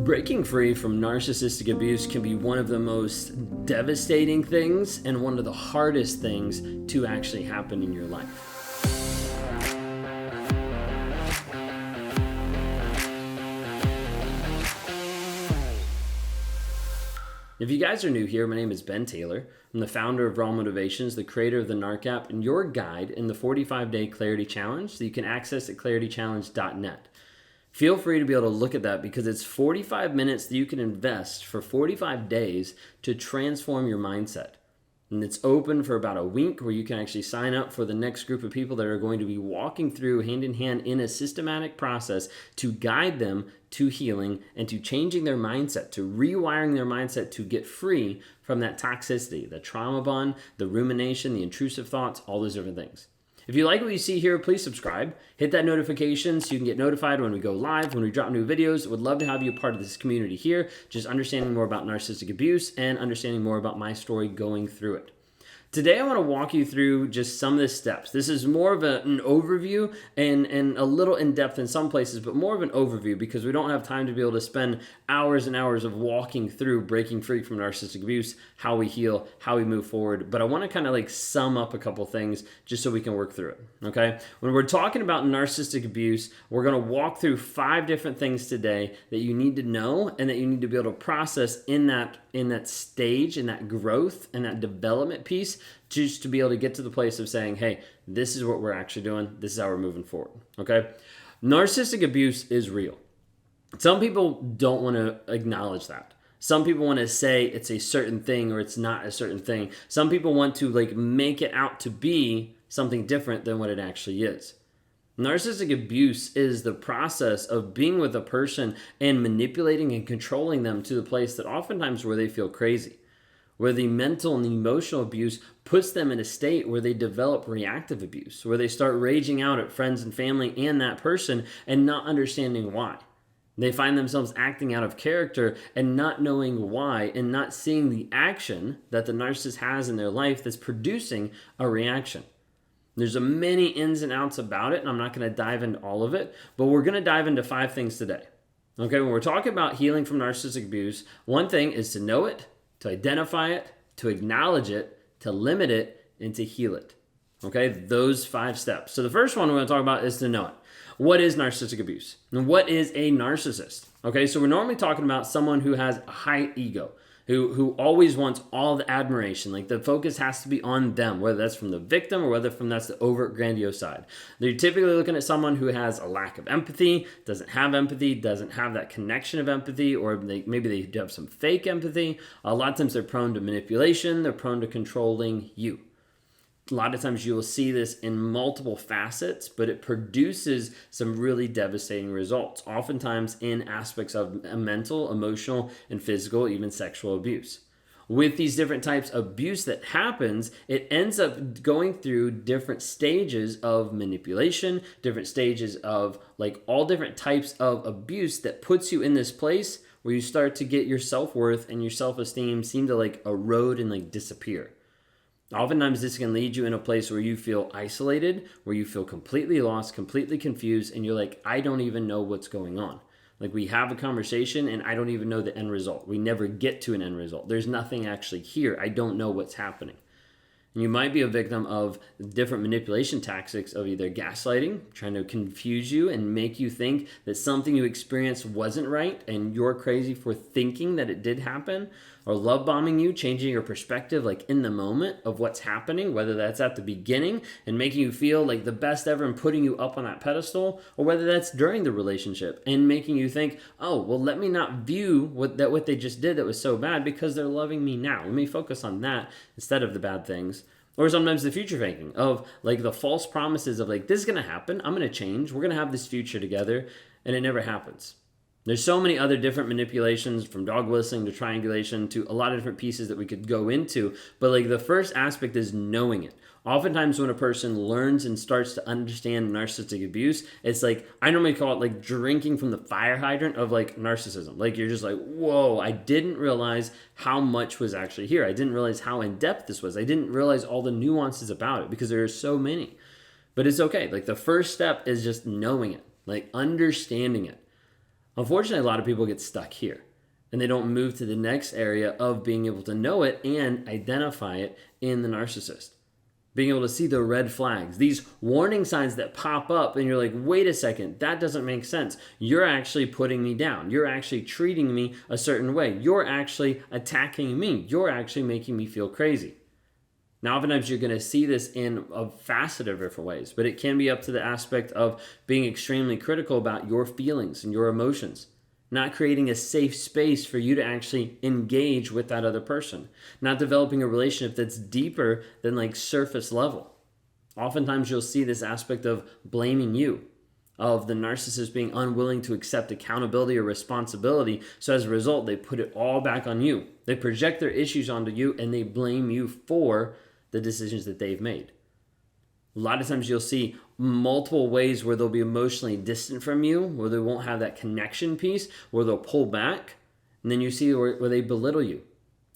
Breaking free from narcissistic abuse can be one of the most devastating things and one of the hardest things to actually happen in your life. If you guys are new here, my name is Ben Taylor. I'm the founder of Raw Motivations, the creator of the NARC app, and your guide in the 45-day Clarity Challenge that you can access at claritychallenge.net. Feel free to be able to look at that because it's 45 minutes that you can invest for 45 days to transform your mindset. And it's open for about a week where you can actually sign up for the next group of people that are going to be walking through hand in hand in a systematic process to guide them to healing and to changing their mindset, to rewiring their mindset to get free from that toxicity, the trauma bond, the rumination, the intrusive thoughts, all those different things. If you like what you see here, please subscribe. Hit that notification so you can get notified when we go live, when we drop new videos. Would love to have you a part of this community here, just understanding more about narcissistic abuse and understanding more about my story going through it. Today, I want to walk you through just some of the steps. This is more of an overview and a little in-depth in some places, but more of an overview because we don't have time to be able to spend hours and hours of walking through breaking free from narcissistic abuse, how we heal, how we move forward. But I want to kind of like sum up a couple things just so we can work through it, okay? When we're talking about narcissistic abuse, we're going to walk through 5 different things today that you need to know and that you need to be able to process in that stage, in that growth, and that development piece, just to be able to get to the place of saying, hey, this is what we're actually doing. This is how we're moving forward, okay? Narcissistic abuse is real. Some people don't want to acknowledge that. Some people want to say it's a certain thing or it's not a certain thing. Some people want to like make it out to be something different than what it actually is. Narcissistic abuse is the process of being with a person and manipulating and controlling them to the place that oftentimes where they feel crazy, where the mental and the emotional abuse puts them in a state where they develop reactive abuse, where they start raging out at friends and family and that person and not understanding why. They find themselves acting out of character and not knowing why and not seeing the action that the narcissist has in their life that's producing a reaction. There's many ins and outs about it, and I'm not going to dive into all of it, but we're going to dive into 5 things today. Okay, when we're talking about healing from narcissistic abuse, one thing is to know it, to identify it, to acknowledge it, to limit it, and to heal it. Okay, those 5 steps. So the first one we're going to talk about is to know it. What is narcissistic abuse? And what is a narcissist? Okay, so we're normally talking about someone who has a high ego, who always wants all the admiration. Like the focus has to be on them, whether that's from the victim or whether that's the overt grandiose side. They're typically looking at someone who has a lack of empathy, doesn't have that connection of empathy, or maybe they do have some fake empathy. A lot of times they're prone to manipulation, they're prone to controlling you. A lot of times you will see this in multiple facets, but it produces some really devastating results, oftentimes in aspects of mental, emotional, and physical, even sexual abuse. With these different types of abuse that happens, it ends up going through different stages of manipulation, different stages of like all different types of abuse that puts you in this place where you start to get your self-worth and your self-esteem seem to like erode and like disappear. Oftentimes, this can lead you in a place where you feel isolated, where you feel completely lost, completely confused, and you're like, I don't even know what's going on. Like we have a conversation and I don't even know the end result. We never get to an end result. There's nothing actually here. I don't know what's happening. You might be a victim of different manipulation tactics of either gaslighting, trying to confuse you and make you think that something you experienced wasn't right and you're crazy for thinking that it did happen, or love bombing you, changing your perspective like in the moment of what's happening, whether that's at the beginning and making you feel like the best ever and putting you up on that pedestal, or whether that's during the relationship and making you think, oh, well, let me not view what they just did that was so bad because they're loving me now. Let me focus on that instead of the bad things. Or sometimes the future thinking of like the false promises of like, this is going to happen. I'm going to change. We're going to have this future together. And it never happens. There's so many other different manipulations, from dog whistling to triangulation to a lot of different pieces that we could go into. But like the first aspect is knowing it. Oftentimes when a person learns and starts to understand narcissistic abuse, it's like, I normally call it like drinking from the fire hydrant of like narcissism. Like you're just like, whoa, I didn't realize how much was actually here. I didn't realize how in-depth this was. I didn't realize all the nuances about it because there are so many. But it's okay. Like the first step is just knowing it, like understanding it. Unfortunately, a lot of people get stuck here and they don't move to the next area of being able to know it and identify it in the narcissist. Being able to see the red flags, these warning signs that pop up, and you're like, wait a second, that doesn't make sense. You're actually putting me down. You're actually treating me a certain way. You're actually attacking me. You're actually making me feel crazy. Now, oftentimes you're going to see this in a facet of different ways, but it can be up to the aspect of being extremely critical about your feelings and your emotions. Not creating a safe space for you to actually engage with that other person. Not developing a relationship that's deeper than like surface level. Oftentimes you'll see this aspect of blaming you, of the narcissist being unwilling to accept accountability or responsibility. So as a result, they put it all back on you. They project their issues onto you and they blame you for the decisions that they've made. A lot of times you'll see multiple ways where they'll be emotionally distant from you, where they won't have that connection piece, where they'll pull back. And then you see where they belittle you,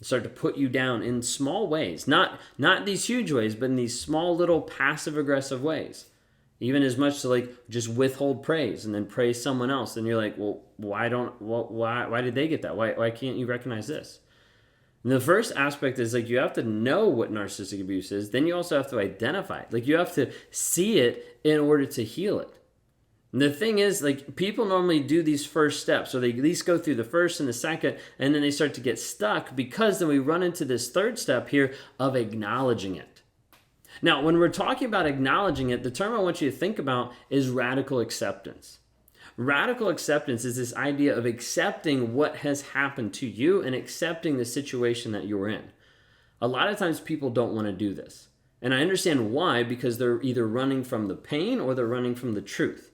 start to put you down in small ways. Not these huge ways, but in these small little passive aggressive ways. Even as much to like just withhold praise and then praise someone else. And you're like, well, why did they get that? Why can't you recognize this? And the first aspect is like you have to know what narcissistic abuse is. Then you also have to identify it. Like you have to see it in order to heal it. And the thing is, like people normally do these first steps, or they at least go through the first and the second, and then they start to get stuck because then we run into this third step here of acknowledging it. Now, when we're talking about acknowledging it, the term I want you to think about is radical acceptance. Radical acceptance is this idea of accepting what has happened to you and accepting the situation that you're in. A lot of times people don't want to do this. And I understand why, because they're either running from the pain or they're running from the truth.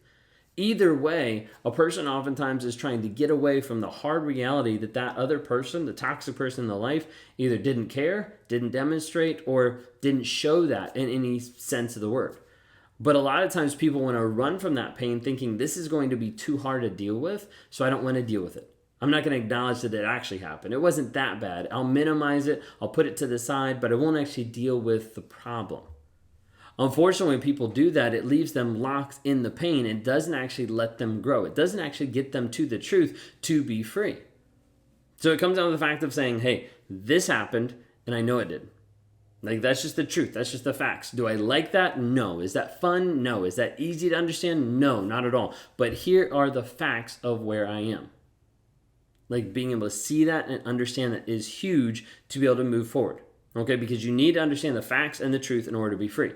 Either way, a person oftentimes is trying to get away from the hard reality that that other person, the toxic person in the life, either didn't care, didn't demonstrate, or didn't show that in any sense of the word. But a lot of times people want to run from that pain thinking this is going to be too hard to deal with, so I don't want to deal with it. I'm not going to acknowledge that it actually happened. It wasn't that bad. I'll minimize it. I'll put it to the side, but I won't actually deal with the problem. Unfortunately, when people do that, it leaves them locked in the pain and doesn't actually let them grow. It doesn't actually get them to the truth to be free. So it comes down to the fact of saying, hey, this happened and I know it did. Like, that's just the truth. That's just the facts. Do I like that? No. Is that fun? No. Is that easy to understand? No, not at all. But here are the facts of where I am. Like, being able to see that and understand that is huge to be able to move forward. Okay? Because you need to understand the facts and the truth in order to be free.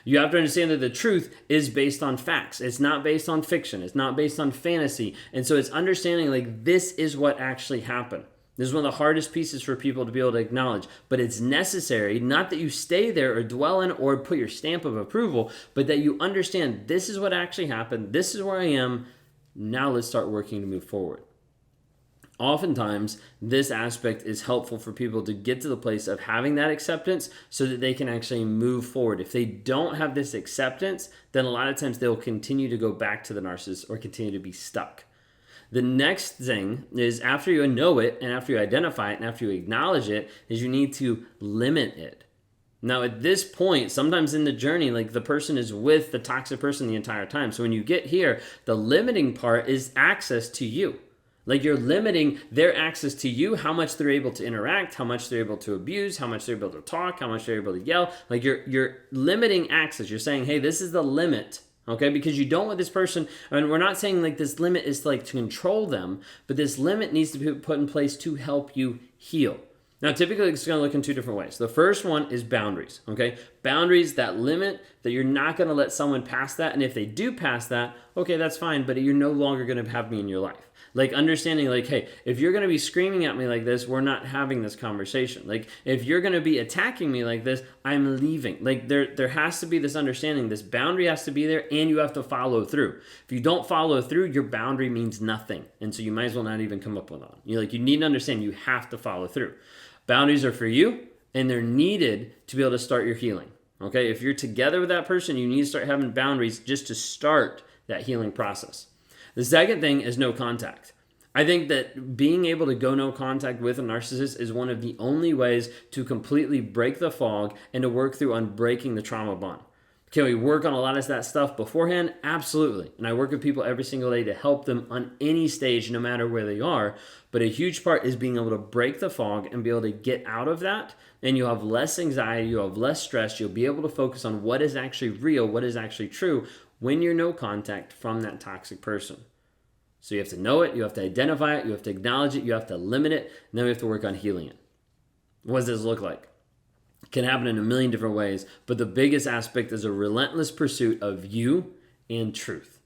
You have to understand that the truth is based on facts. It's not based on fiction. It's not based on fantasy. And so it's understanding, like, this is what actually happened. This is one of the hardest pieces for people to be able to acknowledge, but it's necessary, not that you stay there or dwell in or put your stamp of approval, but that you understand this is what actually happened, this is where I am, now let's start working to move forward. Oftentimes, this aspect is helpful for people to get to the place of having that acceptance so that they can actually move forward. If they don't have this acceptance, then a lot of times they'll continue to go back to the narcissist or continue to be stuck. The next thing is after you know it and after you identify it and after you acknowledge it is you need to limit it. Now at this point, sometimes in the journey, like the person is with the toxic person the entire time. So when you get here, the limiting part is access to you. Like you're limiting their access to you, how much they're able to interact, how much they're able to abuse, how much they're able to talk, how much they're able to yell. Like you're limiting access. You're saying, hey, this is the limit. Okay, because you don't want this person, and we're not saying like this limit is like to control them, but this limit needs to be put in place to help you heal. Now, typically it's going to look in two different ways. The first one is boundaries, okay? Boundaries, that limit, that you're not going to let someone pass that, and if they do pass that, okay, that's fine, but you're no longer going to have me in your life. Like understanding like, hey, if you're going to be screaming at me like this, we're not having this conversation. Like if you're going to be attacking me like this, I'm leaving. Like there has to be this understanding, this boundary has to be there and you have to follow through. If you don't follow through, your boundary means nothing. And so you might as well not even come up with one. You need to understand you have to follow through. Boundaries are for you and they're needed to be able to start your healing. Okay, if you're together with that person, you need to start having boundaries just to start that healing process. The second thing is no contact. I think that being able to go no contact with a narcissist is one of the only ways to completely break the fog and to work through on breaking the trauma bond. Can we work on a lot of that stuff beforehand? Absolutely. And I work with people every single day to help them on any stage, no matter where they are. But a huge part is being able to break the fog and be able to get out of that. And you'll have less anxiety, you'll have less stress, you'll be able to focus on what is actually real, what is actually true when you're no contact from that toxic person. So you have to know it, you have to identify it, you have to acknowledge it, you have to limit it, and then we have to work on healing it. What does this look like? It can happen in a million different ways, but the biggest aspect is a relentless pursuit of you and truth,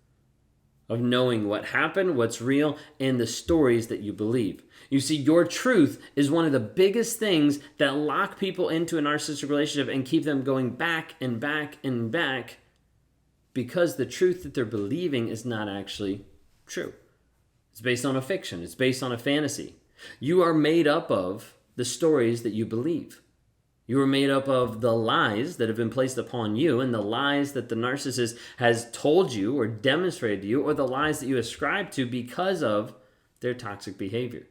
of knowing what happened, what's real, and the stories that you believe. You see, your truth is one of the biggest things that lock people into a narcissistic relationship and keep them going back and back and back, because the truth that they're believing is not actually true. It's based on a fiction. It's based on a fantasy. You are made up of the stories that you believe. You are made up of the lies that have been placed upon you and the lies that the narcissist has told you or demonstrated to you, or the lies that you ascribe to because of their toxic behavior.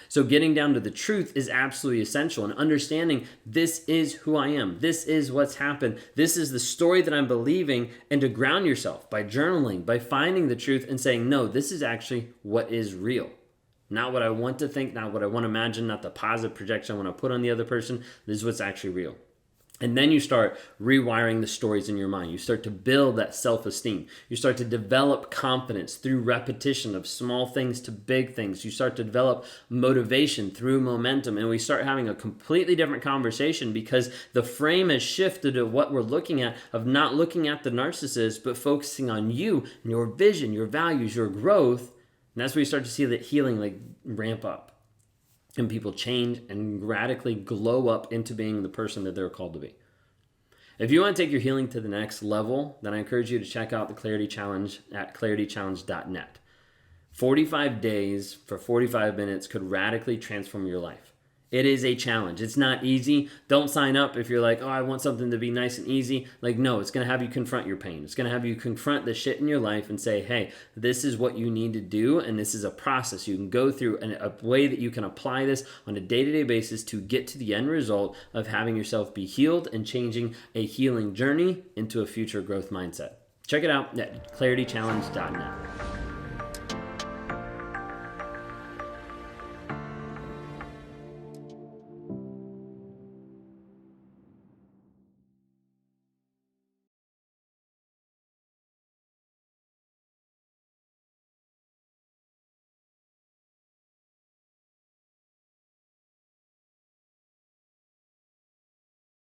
So getting down to the truth is absolutely essential, and understanding this is who I am. This is what's happened. This is the story that I'm believing, and to ground yourself by journaling, by finding the truth and saying, no, this is actually what is real. Not what I want to think, not what I want to imagine, not the positive projection I want to put on the other person. This is what's actually real. And then you start rewiring the stories in your mind. You start to build that self-esteem. You start to develop confidence through repetition of small things to big things. You start to develop motivation through momentum. And we start having a completely different conversation, because the frame has shifted to what we're looking at, of not looking at the narcissist, but focusing on you and your vision, your values, your growth. And that's where you start to see that healing ramp up. And people change and radically glow up into being the person that they're called to be. If you want to take your healing to the next level, then I encourage you to check out the Clarity Challenge at claritychallenge.net. 45 days for 45 minutes could radically transform your life. It is a challenge. It's not easy. Don't sign up if you're like, oh, I want something to be nice and easy. Like, no, it's going to have you confront your pain. It's going to have you confront the shit in your life and say, hey, this is what you need to do. And this is a process you can go through, and a way that you can apply this on a day-to-day basis to get to the end result of having yourself be healed and changing a healing journey into a future growth mindset. Check it out at claritychallenge.net.